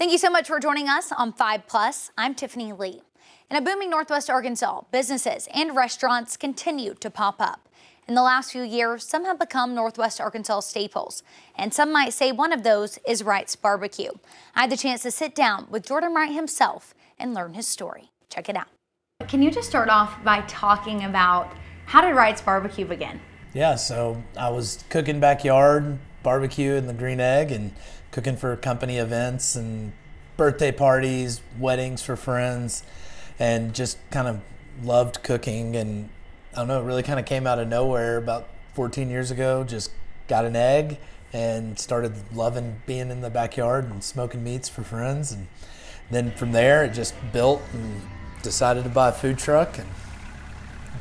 Thank you so much for joining us on 5 Plus. I'm Tiffany Lee. In a booming Northwest Arkansas, businesses and restaurants continue to pop up. In the last few years, some have become Northwest Arkansas staples, and some might say one of those is Wright's BBQ. I had the chance to sit down with Jordan Wright himself and learn his story. Check it out. Can you just start off by talking about how did Wright's BBQ begin? Yeah, so I was cooking backyard barbecue and the green egg and cooking for company events and birthday parties, weddings for friends, and just kind of loved cooking. And I don't know, it really kind of came out of nowhere about 14 years ago. Just got an egg and started loving being in the backyard and smoking meats for friends. And then from there, it just built and decided to buy a food truck. And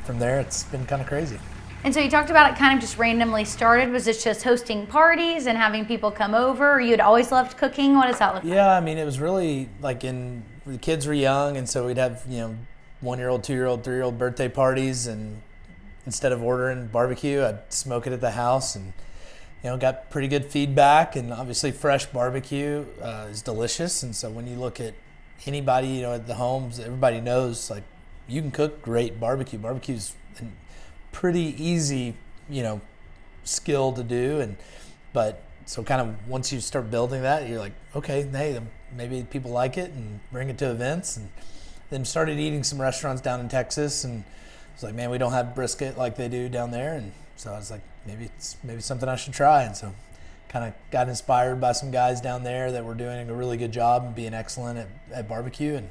from there, it's been kind of crazy. And so you talked about it kind of just randomly started. Was this just hosting parties and having people come over? Or you'd always loved cooking? What does that look like? Yeah, I mean, it was really like the kids were young, and so we'd have, 1-year-old, 2-year-old, 3-year-old birthday parties, and instead of ordering barbecue, I'd smoke it at the house, and got pretty good feedback. And obviously fresh barbecue is delicious. And so when you look at anybody, at the homes, everybody knows like you can cook great barbecue. Barbecue's pretty easy, skill to do. But so kind of once you start building that, you're like, okay, hey, maybe people like it, and bring it to events. And then started eating some restaurants down in Texas, and it's like, man, we don't have brisket like they do down there. And so I was like, maybe something I should try. And so kind of got inspired by some guys down there that were doing a really good job and being excellent at barbecue, and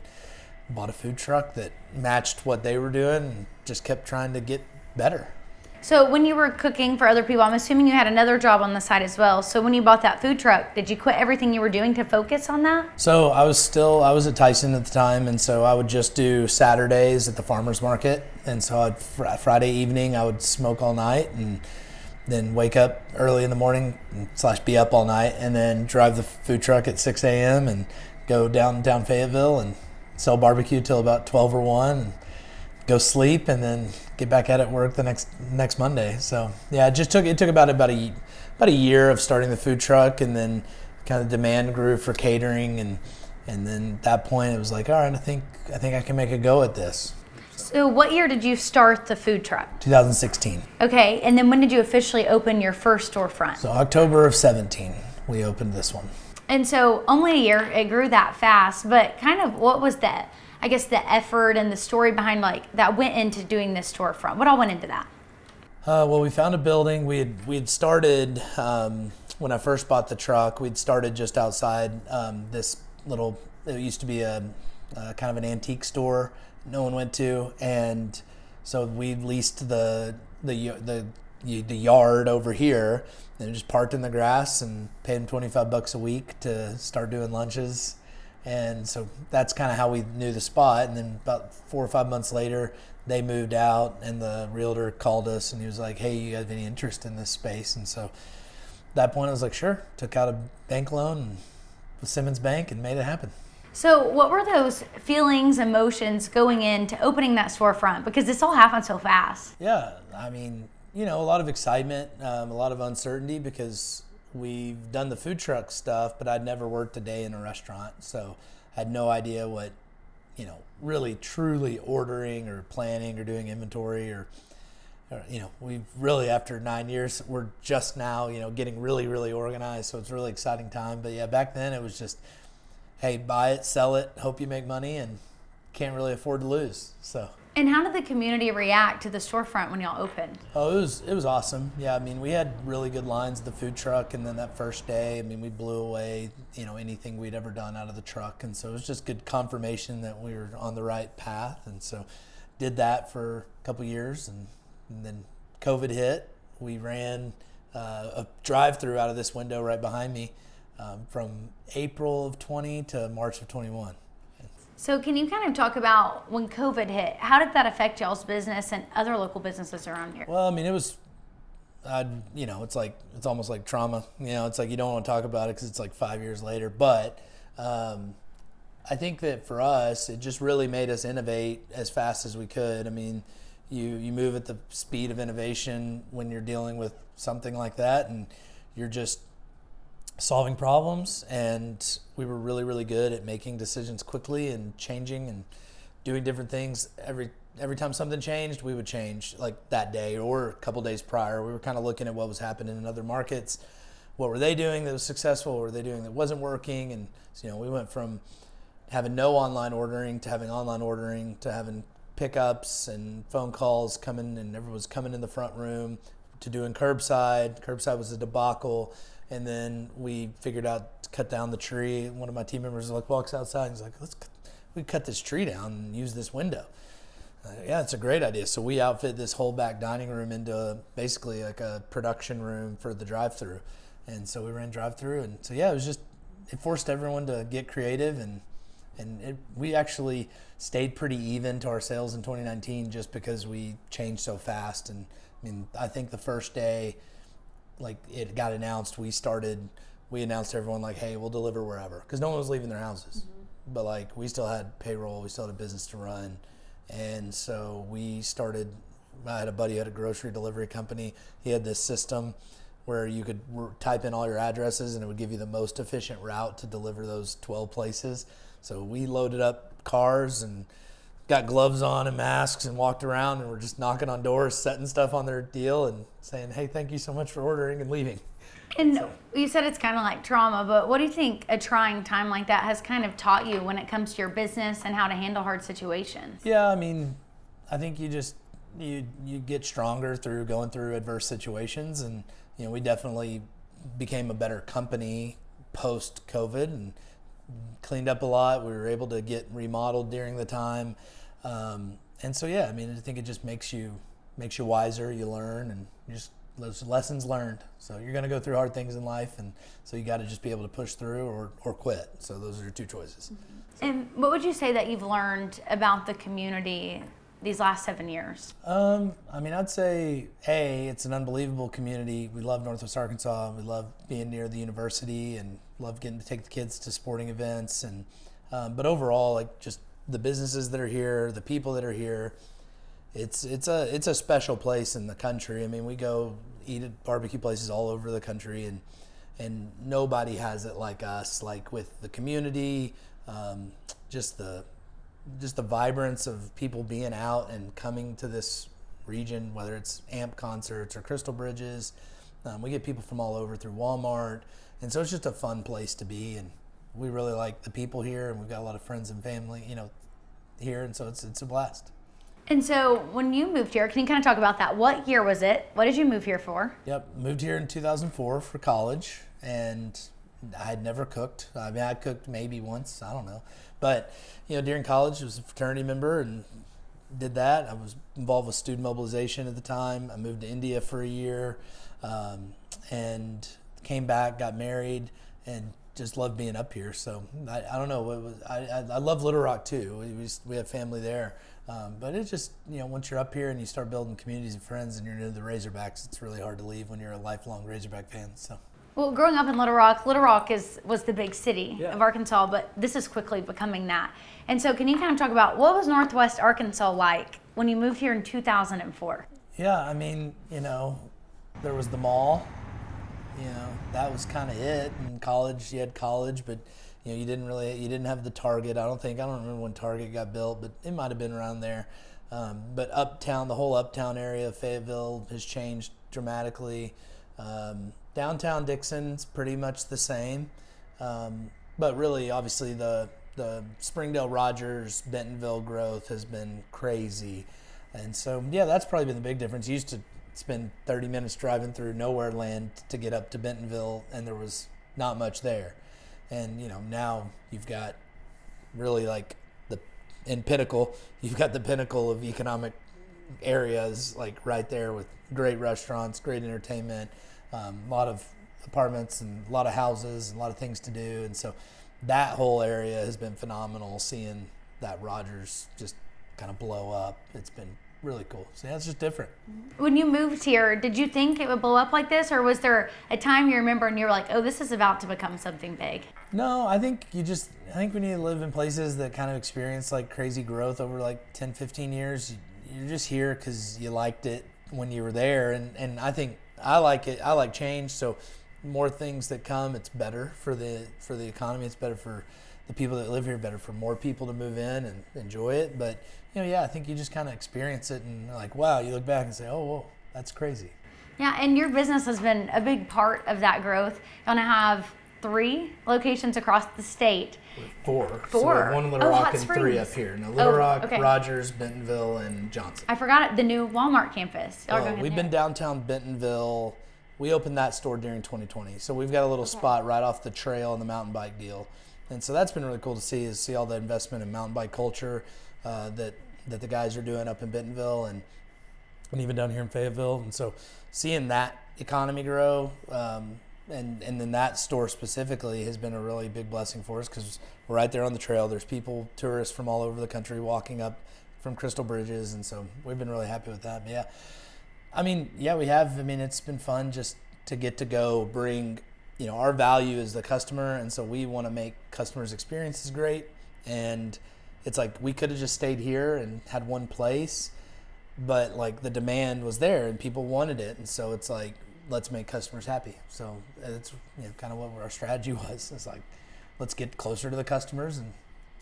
bought a food truck that matched what they were doing and just kept trying to get better. So when you were cooking for other people, I'm assuming you had another job on the side as well. So when you bought that food truck, did you quit everything you were doing to focus on that? So I was at Tyson at the time, and so I would just do Saturdays at the farmer's market. And so Friday evening I would smoke all night, and then wake up early in the morning / be up all night, and then drive the food truck at 6 a.m. and go downtown Fayetteville and sell barbecue till about 12 or 1, and go sleep, and then get back at it work the next Monday. So yeah, it took about a year of starting the food truck, and then kind of demand grew for catering, and then at that point it was like, all right, I think I can make a go at this. So what year did you start the food truck? 2016. Okay, and then when did you officially open your first storefront? So October of 17, we opened this one. And so only a year, it grew that fast, but kind of what was that? I guess the effort and the story behind that went into doing this storefront. What all went into that? Well, we found a building. We had started when I first bought the truck. We'd started just outside this little. It used to be a kind of an antique store no one went to, and so we leased the yard over here, and just parked in the grass and paid them $25 a week to start doing lunches. And so that's kind of how we knew the spot. And then about 4 or 5 months later, they moved out, and the realtor called us, and he was like, hey, you have any interest in this space? And so at that point I was like, sure. Took out a bank loan with Simmons Bank and made it happen. So what were those feelings, emotions going into opening that storefront? Because this all happened so fast. Yeah, I mean, a lot of excitement, a lot of uncertainty, because we've done the food truck stuff, but I'd never worked a day in a restaurant. So I had no idea what, really truly ordering or planning or doing inventory or we've really, after 9 years, we're just now, getting really, really organized. So it's a really exciting time. But yeah, back then it was just, hey, buy it, sell it, hope you make money, and can't really afford to lose. So. And how did the community react to the storefront when y'all opened? Oh, it was awesome. Yeah, I mean, we had really good lines at the food truck, and then that first day, I mean, we blew away, anything we'd ever done out of the truck. And so it was just good confirmation that we were on the right path. And so did that for a couple years, and then COVID hit. We ran a drive-through out of this window right behind me from April of 20 to March of 21. So can you kind of talk about when COVID hit, how did that affect y'all's business and other local businesses around here? Well, I mean, it was, it's almost like trauma. It's like you don't want to talk about it because it's like 5 years later. But I think that for us, it just really made us innovate as fast as we could. I mean, you move at the speed of innovation when you're dealing with something like that, and you're just solving problems, and we were really, really good at making decisions quickly and changing and doing different things. Every time something changed, we would change like that day or a couple days prior. We were kind of looking at what was happening in other markets. What were they doing that was successful? What were they doing that wasn't working? And so, we went from having no online ordering to having online ordering to having pickups and phone calls coming, and everyone was coming in the front room, to doing curbside. Curbside was a debacle. And then we figured out to cut down the tree. One of my team members walks outside and he's like, we cut this tree down and use this window. Yeah, it's a great idea. So we outfit this whole back dining room into basically like a production room for the drive-through. And so we ran drive-through. And so, yeah, it forced everyone to get creative. And we actually stayed pretty even to our sales in 2019 just because we changed so fast. And I think the first day, it got announced, we announced to everyone hey, we'll deliver wherever, because no one was leaving their houses. Mm-hmm. But we still had payroll, we still had a business to run. And so I had a buddy who had a grocery delivery company. He had this system where you could type in all your addresses and it would give you the most efficient route to deliver those 12 places. So we loaded up cars and got gloves on and masks and walked around, and we're just knocking on doors, setting stuff on their deal and saying, hey, thank you so much for ordering, and leaving. And you said it's kind of like trauma, but what do you think a trying time like that has kind of taught you when it comes to your business and how to handle hard situations? Yeah, I think you get stronger through going through adverse situations, and we definitely became a better company post-COVID and cleaned up a lot. We were able to get remodeled during the time. And so, yeah, I think it just makes you wiser. You learn, and those lessons learned. So you're going to go through hard things in life, and so you got to just be able to push through or quit. So those are your two choices. And what would you say that you've learned about the community these last 7 years? I'd say, it's an unbelievable community. We love Northwest Arkansas. We love being near the university and love getting to take the kids to sporting events. And but overall, just the businesses that are here, the people that are here, it's a special place in the country. We go eat at barbecue places all over the country, and nobody has it like us. With the community, just the vibrance of people being out and coming to this region, whether it's AMP concerts or Crystal Bridges. We get people from all over through Walmart, and so it's just a fun place to be. And we really like the people here, and we've got a lot of friends and family, here, and so it's a blast. And so when you moved here, can you kind of talk about that? What year was it? What did you move here for? Yep, moved here in 2004 for college, and I had never cooked. I cooked maybe once, I don't know. But, during college, I was a fraternity member and did that. I was involved with student mobilization at the time. I moved to India for a year, and came back, got married, and just loved being up here. So I don't know. I love Little Rock too. We have family there. But it's just, once you're up here and you start building communities and friends and you're into the Razorbacks, it's really hard to leave when you're a lifelong Razorback fan. So. Well, growing up in Little Rock was the big city of Arkansas, but this is quickly becoming that. And so can you kind of talk about what was Northwest Arkansas like when you moved here in 2004? Yeah, there was the mall. That was kind of it. In college, you had college, but you didn't have the Target. I don't remember when Target got built, but it might have been around there. But uptown, the whole uptown area of Fayetteville has changed dramatically. Downtown Dixon's pretty much the same. But really, obviously, the Springdale, Rogers, Bentonville growth has been crazy. And so, yeah, that's probably been the big difference. You used to spend 30 minutes driving through nowhere land to get up to Bentonville, and there was not much there. And, now you've got really in Pinnacle, you've got the pinnacle of economic areas, right there with great restaurants, great entertainment, a lot of apartments and a lot of houses and a lot of things to do. And so that whole area has been phenomenal, seeing that Rogers just kind of blow up. It's been really cool. So yeah, it's just different. When you moved here, did you think it would blow up like this, or was there a time you remember and you were like, oh, this is about to become something big? No, I think we need to live in places that kind of experience crazy growth over 10, 15 years. You're just here because you liked it when you were there. And I think I like it. I like change. So more things that come, it's better for the economy. It's better for the people that live here, better for more people to move in and enjoy it. But I think you just kind of experience it and like, wow, you look back and say, oh, whoa, that's crazy. Yeah, and your business has been a big part of that growth. You want to have 3 locations across the state. 4. So we have 1 in Little Rock and 3 up here. Now, Little Rock, okay. Rogers, Bentonville, and Johnson. I forgot it, the new Walmart campus. We've been downtown Bentonville. We opened that store during 2020. So we've got a little spot right off the trail in the mountain bike deal. And so that's been really cool to see all the investment in mountain bike culture that the guys are doing up in Bentonville and even down here in Fayetteville. And so seeing that economy grow, and then that store specifically has been a really big blessing for us because we're right there on the trail. There's tourists from all over the country walking up from Crystal Bridges, and so we've been really happy with that. But we have. It's been fun just to get to go bring, our value is the customer, and so we want to make customers' experiences great. And it's like we could have just stayed here and had one place, but like the demand was there and people wanted it, and so it's like, let's make customers happy. So it's kind of what our strategy was. It's like, let's get closer to the customers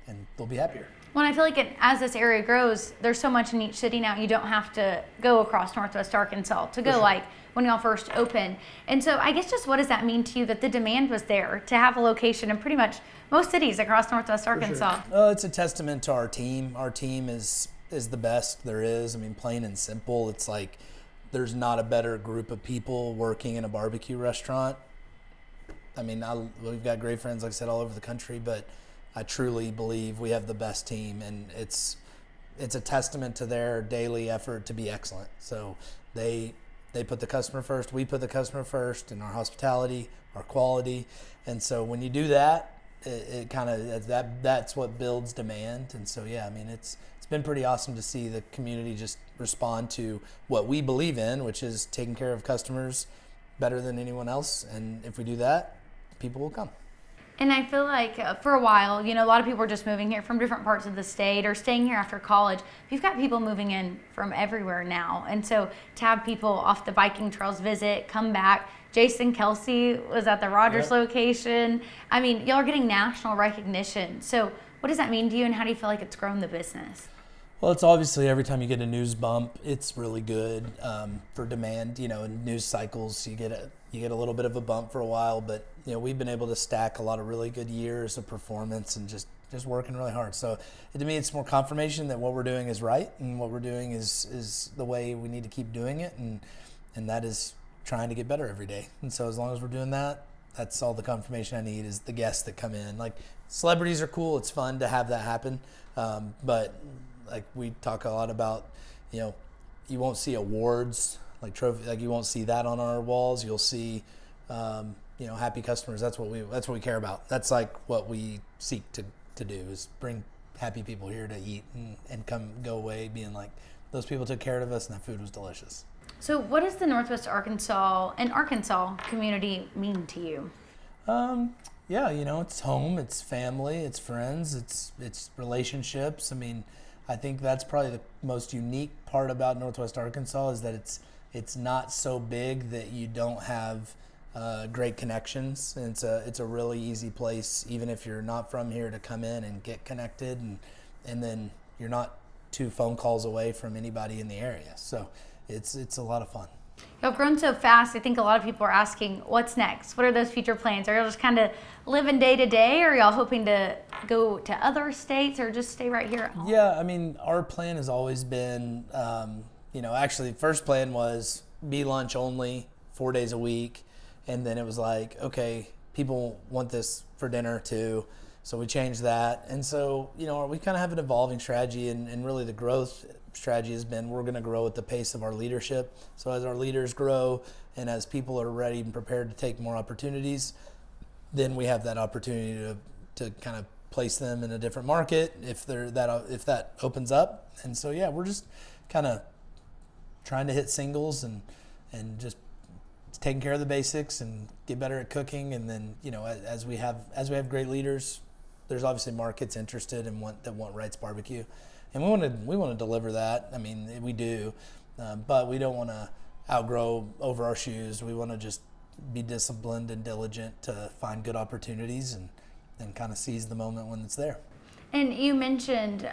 and they'll be happier. Well, I feel like as this area grows, there's so much in each city now. You don't have to go across Northwest Arkansas to go sure. Like when y'all first opened. And so I guess just what does that mean to you that the demand was there to have a location in pretty much most cities across Northwest Arkansas? Sure. It's a testament to our team. Our team is the best there is. Plain and simple. It's like, there's not a better group of people working in a barbecue restaurant. We've got great friends, like I said, all over the country, but I truly believe we have the best team, and it's a testament to their daily effort to be excellent. So they put the customer first, we put the customer first in our hospitality, our quality, and so when you do that, it kind of that's what builds demand. And so it's been pretty awesome to see the community just respond to what we believe in, which is taking care of customers better than anyone else. And if we do that, people will come. And I feel like for a while, a lot of people are just moving here from different parts of the state or staying here after college. You've got people moving in from everywhere now. And so to have people off the biking trails visit, come back. Jason Kelsey was at the Rogers location. Y'all are getting national recognition. So what does that mean to you, and how do you feel like it's grown the business? Well, it's obviously every time you get a news bump, it's really good for demand. In news cycles, you get a little bit of a bump for a while, but we've been able to stack a lot of really good years of performance and just working really hard. So to me, it's more confirmation that what we're doing is right, and what we're doing is the way we need to keep doing it, and that is trying to get better every day. And so as long as we're doing that, that's all the confirmation I need is the guests that come in. Like, celebrities are cool. It's fun to have that happen, but like we talk a lot about, you won't see awards like trophy, like you won't see that on our walls. You'll see, happy customers. That's what we care about. That's like what we seek to do is bring happy people here to eat and go away being like, those people took care of us and that food was delicious. So what does the Northwest Arkansas and Arkansas community mean to you? It's home, it's family, it's friends, it's relationships. I think that's probably the most unique part about Northwest Arkansas is that it's not so big that you don't have great connections. And it's a really easy place, even if you're not from here, to come in and get connected, and then you're not 2 phone calls away from anybody in the area. So it's a lot of fun. Y'all have grown so fast. I think a lot of people are asking, what's next? What are those future plans? Are y'all just kind of living day to day, or are y'all hoping to go to other states, or just stay right here at home? Yeah, our plan has always been, actually first plan was be lunch only 4 days a week. And then it was like, okay, people want this for dinner too. So we changed that. And so, we kind of have an evolving strategy, and really the growth strategy has been we're going to grow at the pace of our leadership. So as our leaders grow and as people are ready and prepared to take more opportunities, then we have that opportunity to kind of place them in a different market if that opens up. And so we're just kind of trying to hit singles and just taking care of the basics and get better at cooking. And then as we have great leaders, there's obviously markets interested and want Wright's barbecue. And we want to deliver that. We do, but we don't want to outgrow over our shoes. We want to just be disciplined and diligent to find good opportunities and kind of seize the moment when it's there. And you mentioned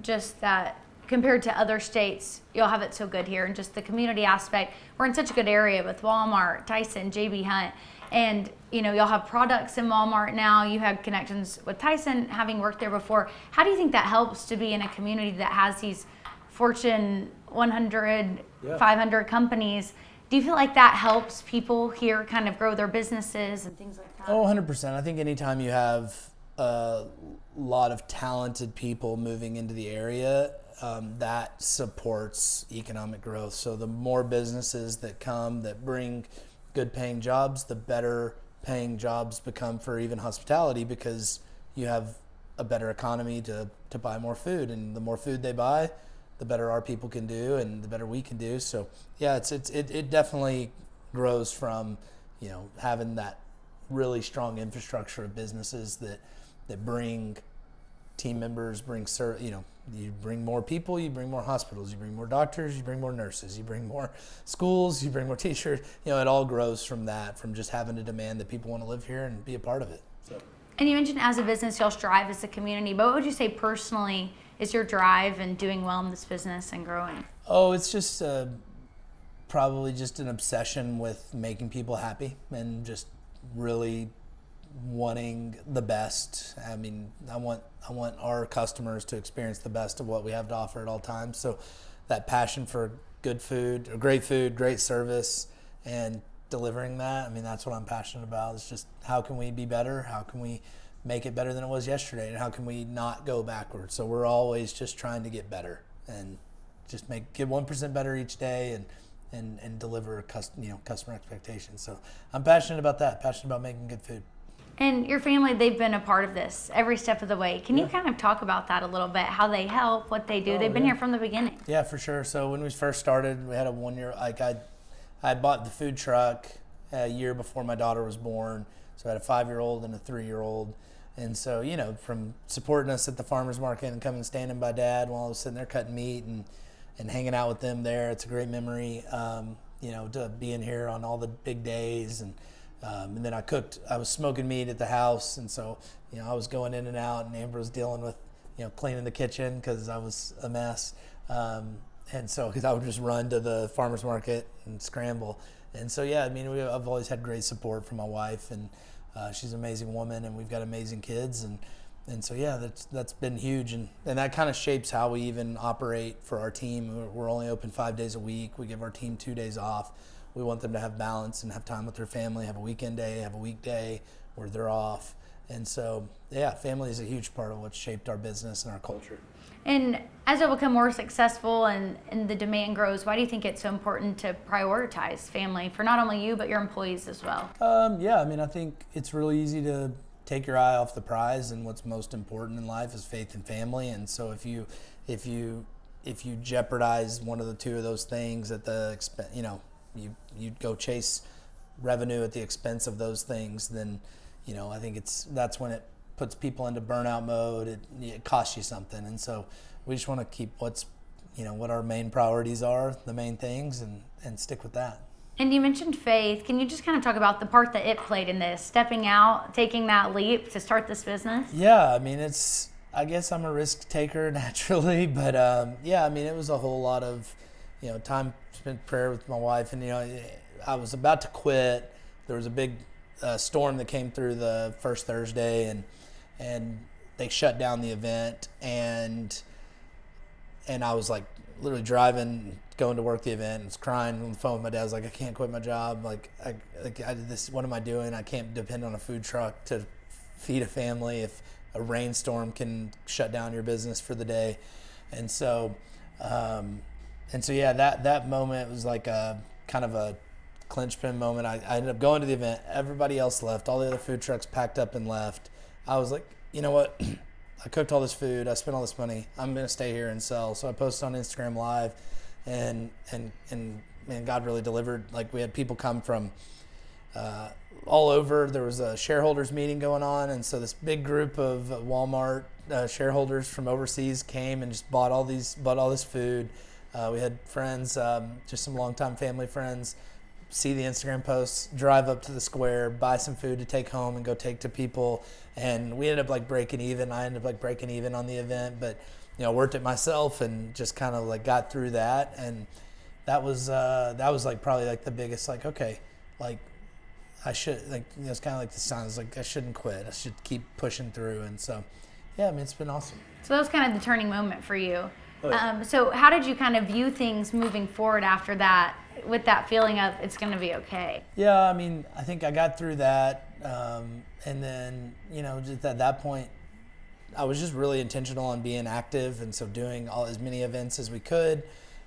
just that compared to other states, you'll have it so good here, and just the community aspect. We're in such a good area with Walmart, Tyson, JB Hunt, and you'll have products in Walmart now. You have connections with Tyson, having worked there before. How do you think that helps to be in a community that has these Fortune 100, 500 companies? Do you feel like that helps people here kind of grow their businesses and things like that? Oh, 100%. I think anytime you have a lot of talented people moving into the area, that supports economic growth. So the more businesses that come that bring good paying jobs, the better paying jobs become for even hospitality, because you have a better economy to buy more food, and the more food they buy, the better our people can do and the better we can do. So yeah, it definitely grows from having that really strong infrastructure of businesses that bring team members, you bring more people, you bring more hospitals, you bring more doctors, you bring more nurses, you bring more schools, you bring more teachers. It all grows from that, from just having a demand that people want to live here and be a part of it. So. And you mentioned as a business, y'all strive as a community, but what would you say personally is your drive in doing well in this business and growing? Oh, it's just probably just an obsession with making people happy and just really wanting the best. I mean, I want our customers to experience the best of what we have to offer at all times. So that passion for good food, or great food, great service, and delivering that, I mean, that's what I'm passionate about. It's just, how can we be better? How can we make it better than it was yesterday? And how can we not go backwards? So we're always just trying to get better and just get 1% better each day and deliver customer expectations. So I'm passionate about that, passionate about making good food. And your family, they've been a part of this every step of the way. Can you kind of talk about that a little bit, how they help, what they do? They've been here from the beginning. Yeah, for sure. So when we first started, we had a 1 year, I bought the food truck a year before my daughter was born. So I had a 5-year-old and a 3-year-old. And so, from supporting us at the farmer's market and coming standing by Dad while I was sitting there cutting meat and hanging out with them there, it's a great memory, to being here on all the big days. And then I was smoking meat at the house. And so, I was going in and out, and Amber was dealing with, cleaning the kitchen because I was a mess. And so, because I would just run to the farmer's market and scramble. And so, yeah, I mean, I've always had great support from my wife, and she's an amazing woman, and we've got amazing kids. And so, yeah, that's been huge. And that kind of shapes how we even operate for our team. We're only open 5 days a week. We give our team 2 days off. We want them to have balance and have time with their family, have a weekend day, have a weekday where they're off. And so, yeah, family is a huge part of what's shaped our business and our culture. And as you'll become more successful and the demand grows, why do you think it's so important to prioritize family for not only you, but your employees as well? Yeah, I mean, I think it's really easy to take your eye off the prize, and what's most important in life is faith and family. And so if you jeopardize one of the two of those things at the expense, you go chase revenue at the expense of those things, then I think that's when it puts people into burnout mode. It costs you something. And so we just want to keep what our main priorities are, the main things, and stick with that. And you mentioned faith. Can you just kind of talk about the part that it played in this, stepping out, taking that leap to start this business? Yeah, I mean, I guess I'm a risk taker naturally, but yeah, I mean, it was a whole lot of time spent prayer with my wife, and I was about to quit. There was a big storm that came through the first Thursday, and they shut down the event, and I was like literally driving, going to work the event, and was crying on the phone with my dad. I was like, I can't quit my job. What am I doing? I can't depend on a food truck to feed a family if a rainstorm can shut down your business for the day. And so yeah, that moment was like a kind of a clinch pin moment. I ended up going to the event. Everybody else left. All the other food trucks packed up and left. I was like, you know what? I cooked all this food. I spent all this money. I'm going to stay here and sell. So I posted on Instagram Live, and man, God really delivered. Like, we had people come from all over. There was a shareholders meeting going on, and so this big group of Walmart shareholders from overseas came and just bought all this food. We had friends, just some longtime family friends, see the Instagram posts, drive up to the square, buy some food to take home and go take to people. And we ended up like breaking even. I ended up like breaking even on the event, but worked it myself and just kind of like got through that. And that was like probably like the biggest, like, okay, like I should, like, it's kind of like the signs, like I shouldn't quit. I should keep pushing through. And so, yeah, I mean, it's been awesome. So that was kind of the turning moment for you. Oh, yeah. So how did you kind of view things moving forward after that, with that feeling of it's going to be okay? Yeah, I mean, I think I got through that. And then, just at that point, I was just really intentional on being active. And so doing as many events as we could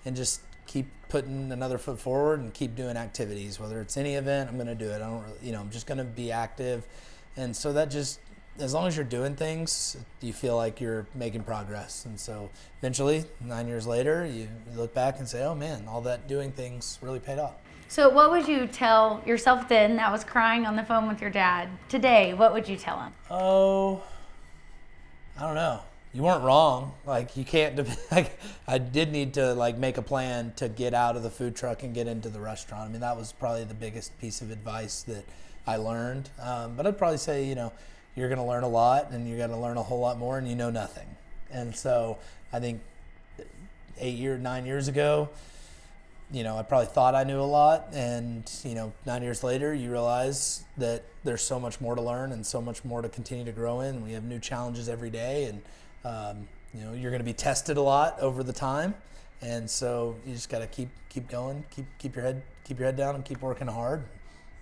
and just keep putting another foot forward and keep doing activities. Whether it's any event, I'm going to do it. I don't really, I'm just going to be active. And so that just, as long as you're doing things, you feel like you're making progress. And so eventually, 9 years later, you look back and say, oh man, all that doing things really paid off. So what would you tell yourself then that was crying on the phone with your dad? Today, what would you tell him? Oh, I don't know. You weren't wrong. Like, you can't, like, I did need to like make a plan to get out of the food truck and get into the restaurant. I mean, that was probably the biggest piece of advice that I learned. But I'd probably say, you're going to learn a lot and you're going to learn a whole lot more and you know nothing. And so I think 9 years ago, I probably thought I knew a lot, and 9 years later you realize that there's so much more to learn and so much more to continue to grow in. We have new challenges every day, and you're going to be tested a lot over the time, and so you just got to keep going, keep your head down and keep working hard.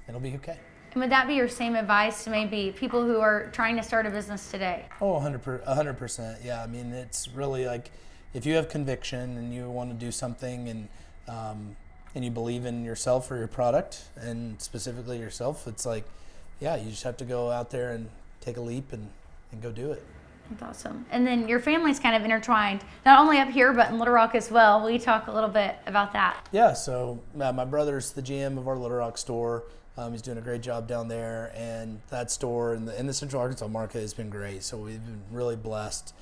It'll be okay. And would that be your same advice to maybe people who are trying to start a business today? Oh, 100%. Yeah, I mean, it's really like if you have conviction and you want to do something and you believe in yourself or your product, and specifically yourself, it's like, yeah, you just have to go out there and take a leap and go do it. That's awesome. And then your family's kind of intertwined, not only up here, but in Little Rock as well. Will you talk a little bit about that? Yeah, so my brother's the GM of our Little Rock store. He's doing a great job down there, and that store in the Central Arkansas market has been great. So we've been really blessed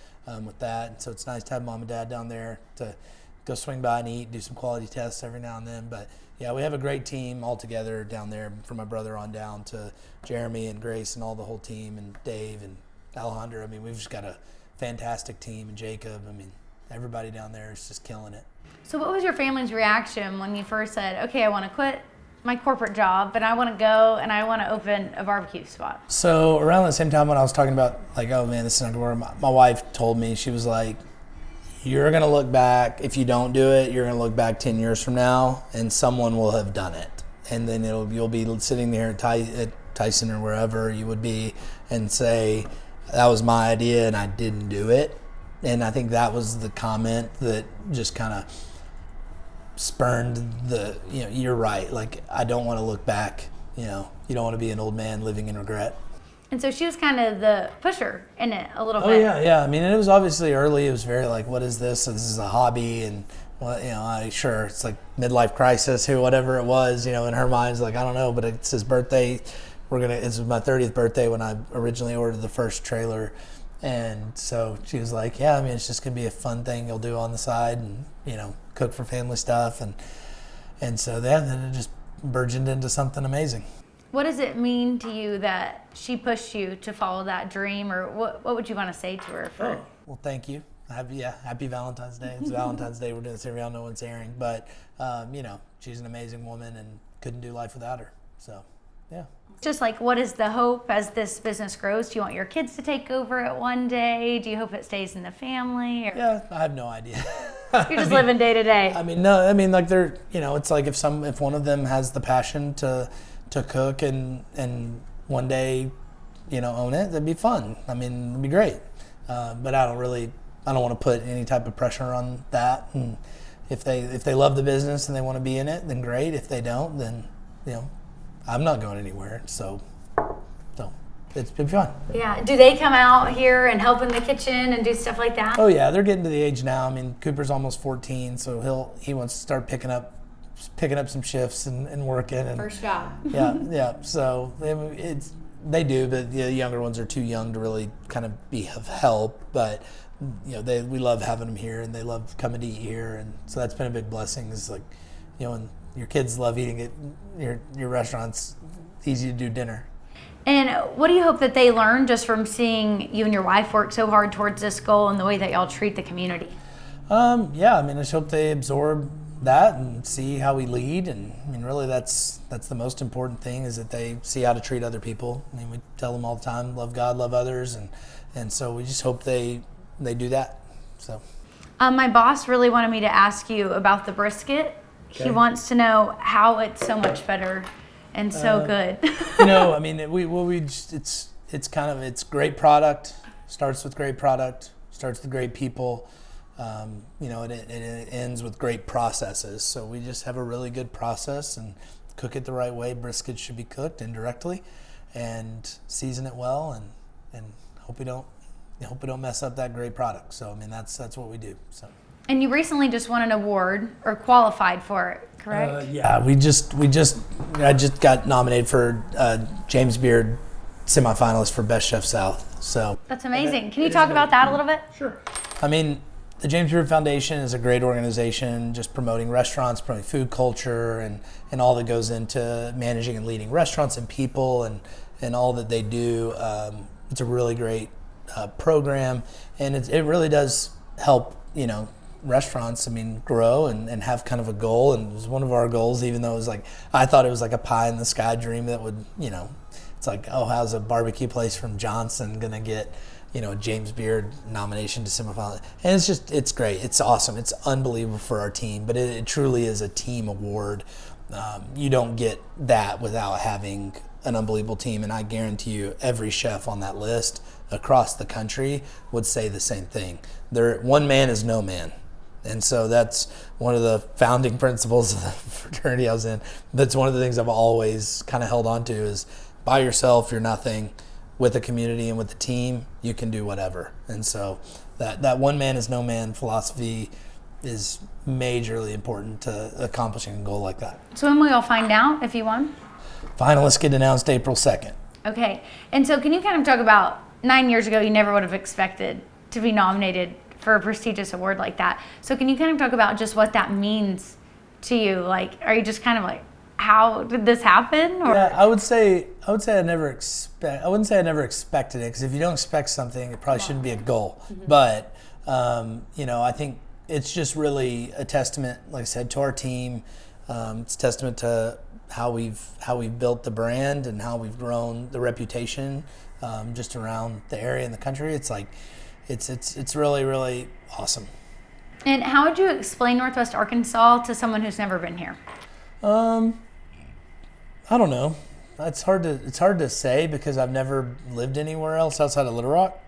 with that. And so it's nice to have mom and dad down there to go swing by and eat, do some quality tests every now and then. But yeah, we have a great team all together down there, from my brother on down to Jeremy and Grace and all the whole team, and Dave and Alejandro. I mean, we've just got a fantastic team, and Jacob. I mean, everybody down there is just killing it. So what was your family's reaction when you first said, okay, I want to quit my corporate job, but I want to go and I want to open a barbecue spot? So around the same time when I was talking about like, oh man, this is not going to work, my wife told me, she was like, you're going to look back, if you don't do it, you're going to look back 10 years from now and someone will have done it. And then you'll be sitting there at Tyson or wherever you would be and say, that was my idea and I didn't do it. And I think that was the comment that just kind of spurned the, you're right. Like, I don't want to look back, you don't want to be an old man living in regret. And so she was kind of the pusher in it a little bit. Oh yeah. I mean, it was obviously early. It was very like, what is this? So this is a hobby, and well, sure, it's like midlife crisis, whatever it was, in her mind's like, I don't know, but it's his birthday. It's my 30th birthday when I originally ordered the first trailer. And so she was like, yeah, I mean, it's just going to be a fun thing you'll do on the side and, cook for family stuff. And so then it just burgeoned into something amazing. What does it mean to you that she pushed you to follow that dream, or what would you want to say to her? Well, thank you. Happy Valentine's Day. It's Valentine's Day. We're doing this here. No one's airing. But, she's an amazing woman and couldn't do life without her. So, yeah. Just like, what is the hope as this business grows? Do you want your kids to take over it one day? Do you hope it stays in the family? Or? Yeah, I have no idea. You're just living day to day. I mean, no, like they're, it's like if one of them has the passion to cook and one day, own it, that'd be fun. I mean, it'd be great. But I don't want to put any type of pressure on that. And if they love the business and they want to be in it, then great. If they don't, then, I'm not going anywhere. So it's been fun. Yeah. Do they come out here and help in the kitchen and do stuff like that? Oh yeah, they're getting to the age now. I mean, Cooper's almost 14, so he wants to start picking up some shifts and working. And first job. Yeah. So they do, but the younger ones are too young to really kind of be of help. But we love having them here, and they love coming to eat here, and so that's been a big blessing. Is like, when your kids love eating at your restaurants. Easy to do dinner. And what do you hope that they learn just from seeing you and your wife work so hard towards this goal and the way that y'all treat the community? Yeah, I mean, I just hope they absorb that and see how we lead. And I mean, really, that's the most important thing, is that they see how to treat other people. I mean, we tell them all the time, love God, love others, and so we just hope they do that. So, my boss really wanted me to ask you about the brisket. Okay. He wants to know how it's so much better and so good. I mean, it's great product. Starts with great product. Starts with great people. It ends with great processes. So we just have a really good process and cook it the right way. Brisket should be cooked indirectly, and season it well, and hope we don't mess up that great product. So I mean, that's what we do. So. And you recently just won an award or qualified for it, correct? Yeah, I just got nominated for James Beard semifinalist for Best Chef South. So that's amazing. Can you talk about that a little bit? Sure. I mean, the James Beard Foundation is a great organization, just promoting restaurants, promoting food culture, and all that goes into managing and leading restaurants and people and all that they do. It's a really great program, and it really does help, restaurants, grow and have kind of a goal. And it was one of our goals, even though it was I thought it was like a pie in the sky dream that would, it's like, oh, how's a barbecue place from Johnson gonna get, a James Beard nomination to semifinal? And it's great. It's awesome. It's unbelievable for our team, but it truly is a team award. You don't get that without having an unbelievable team. And I guarantee you every chef on that list across the country would say the same thing. One man is no man. And so that's one of the founding principles of the fraternity I was in. That's one of the things I've always kind of held on to, is by yourself, you're nothing. With the community and with the team, you can do whatever. And so that one man is no man philosophy is majorly important to accomplishing a goal like that. So when will y'all find out if you won? Finalists get announced April 2nd. Okay. And so can you kind of talk about 9 years ago, you never would have expected to be nominated for a prestigious award like that. So can you kind of talk about just what that means to you? Are you just kind of how did this happen? Or? Yeah, I would say I never expected it, because if you don't expect something, it probably shouldn't be a goal. Mm-hmm. But I think it's just really a testament, like I said, to our team. It's a testament to how we've built the brand and how we've grown the reputation just around the area and the country. It's really, really awesome. And how would you explain Northwest Arkansas to someone who's never been here? I don't know. It's hard to say, because I've never lived anywhere else outside of Little Rock.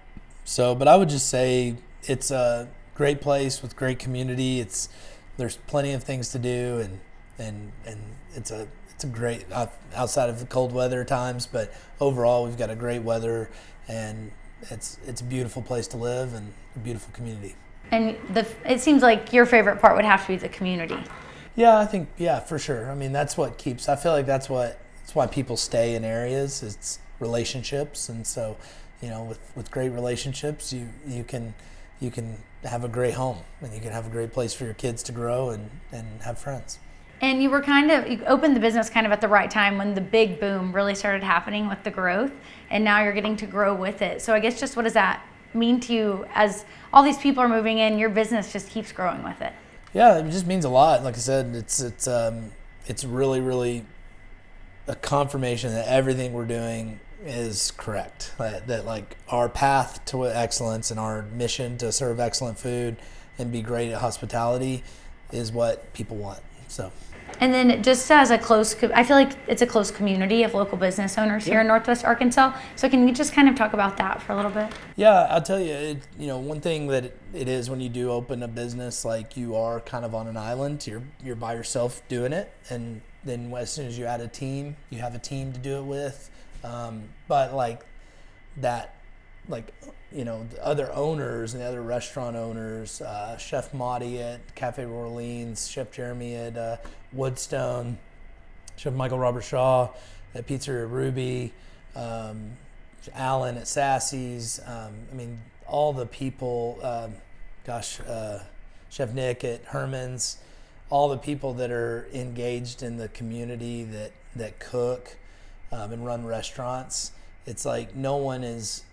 So, but I would just say it's a great place with great community. There's plenty of things to do, and it's a great, outside of the cold weather times, but overall we've got a great weather, and it's a beautiful place to live and a beautiful community. And it seems like your favorite part would have to be the community. Yeah, I think, for sure. I feel like that's why people stay in areas. It's relationships. And so, with great relationships, you can have a great home, and you can have a great place for your kids to grow and have friends. And you opened the business kind of at the right time when the big boom really started happening with the growth, and now you're getting to grow with it. So I guess just what does that mean to you as all these people are moving in, your business just keeps growing with it? Yeah, it just means a lot. Like I said, it's really, really a confirmation that everything we're doing is correct. That our path to excellence and our mission to serve excellent food and be great at hospitality is what people want. So. And then just as I feel like it's a close community of local business owners here in Northwest Arkansas. So can you just kind of talk about that for a little bit? Yeah, I'll tell you, one thing that it is when you do open a business, you are kind of on an island. You're by yourself doing it. And then as soon as you add a team, you have a team to do it with. But the other owners and the other restaurant owners, Chef Motti at Cafe Orleans, Chef Jeremy at Woodstone, Chef Michael Robert Shaw at Pizzeria Ruby, Alan at Sassy's. All the people, Chef Nick at Herman's. all the people that are engaged in the community that cook and run restaurants. It's like no one is,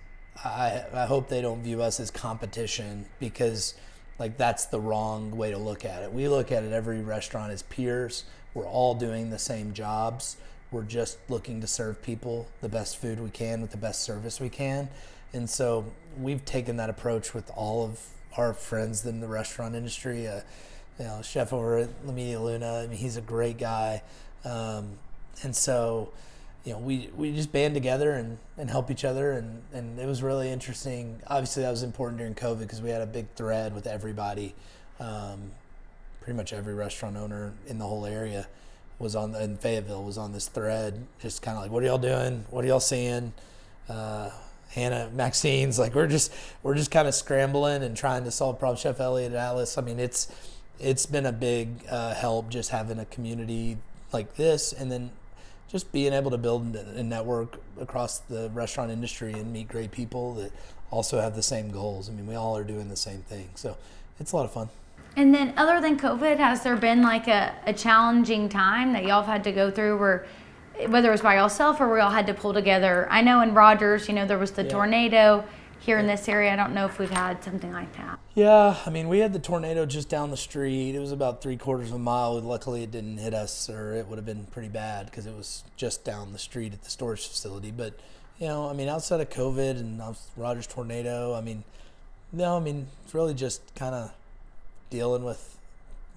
I hope they don't view us as competition, because like that's the wrong way to look at it. We look at it, every restaurant as peers. We're all doing the same jobs. We're just looking to serve people the best food we can with the best service we can. And so we've taken that approach with all of our friends in the restaurant industry. Chef over at La Media Luna, I mean, he's a great guy. And so, we just band together and help each other. And it was really interesting. Obviously, that was important during COVID because we had a big thread with everybody. Pretty much every restaurant owner in the whole area in Fayetteville was on this thread, just kind of like, what are y'all doing? What are y'all seeing? Hannah, Maxine's like, we're just kind of scrambling and trying to solve problems. Chef Elliott at Atlas. I mean, it's been a big help just having a community like this, and then just being able to build a network across the restaurant industry and meet great people that also have the same goals. I mean, we all are doing the same thing. So it's a lot of fun. And then other than COVID, has there been like a challenging time that y'all have had to go through where, whether it was by yourself or we all had to pull together? I know in Rogers, there was the tornado here in this area. I don't know if we've had something like that. Yeah, I mean, we had the tornado just down the street. It was about 3/4 of a mile. Luckily, it didn't hit us, or it would have been pretty bad because it was just down the street at the storage facility. But, outside of COVID and Rogers tornado, it's really just kind of dealing with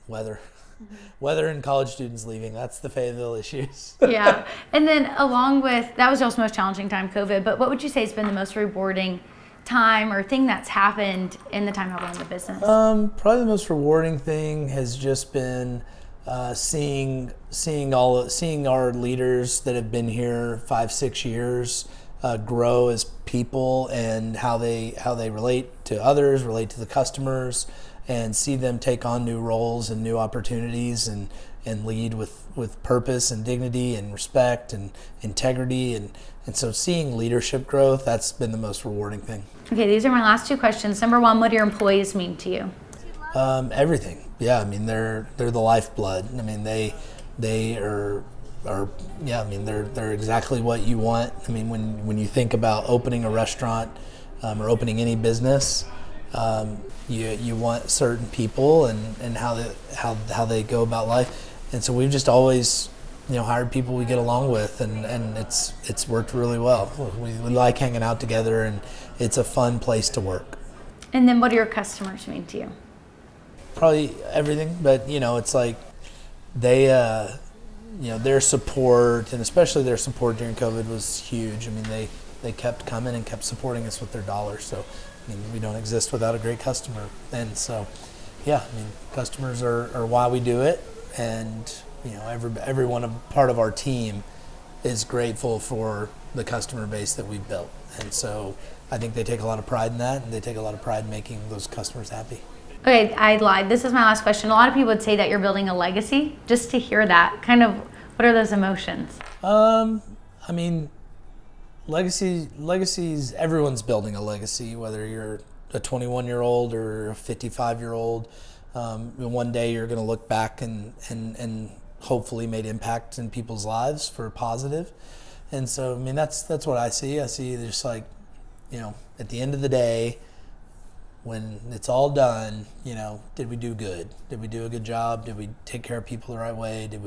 weather. Mm-hmm. Weather and college students leaving. That's the Fayetteville issues. Yeah. And then along with, that was y'all's most challenging time, COVID, but what would you say has been the most rewarding time or thing that's happened in the time I've run the business? Probably the most rewarding thing has just been seeing our leaders that have been here 5-6 years grow as people, and how they relate to others, relate to the customers, and see them take on new roles and new opportunities and lead with purpose and dignity and respect and integrity. And so seeing leadership growth, that's been the most rewarding thing. Okay, these are my last 2 questions. Number 1, what do your employees mean to you? Everything. Yeah, I mean, they're the lifeblood. I mean, they are they're exactly what you want. I mean, when you think about opening a restaurant or opening any business, you want certain people and how they go about life. And so we've just always hired people we get along with, and it's worked really well. We like hanging out together, and it's a fun place to work. And then what do your customers mean to you? Probably everything, but it's like they their support, and especially their support during COVID, was huge. I mean, they kept coming and kept supporting us with their dollars. So we don't exist without a great customer. And so, customers are why we do it. And, everyone part of our team is grateful for the customer base that we've built. And so I think they take a lot of pride in that, and they take a lot of pride in making those customers happy. Okay, I lied. This is my last question. A lot of people would say that you're building a legacy. Just to hear that, kind of, what are those emotions? Legacies, everyone's building a legacy, whether you're a 21-year-old or a 55-year-old. One day you're going to look back and hopefully made impact in people's lives for positive. And so, that's what I see. I see just like, at the end of the day, when it's all done, did we do good? Did we do a good job? Did we take care of people the right way? Did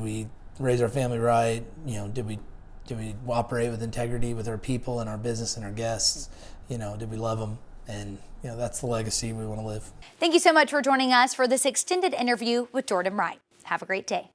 we raise our family right? Did we operate with integrity with our people and our business and our guests? Did we love them? And that's the legacy we want to live. Thank you so much for joining us for this extended interview with Jordan Wright. Have a great day.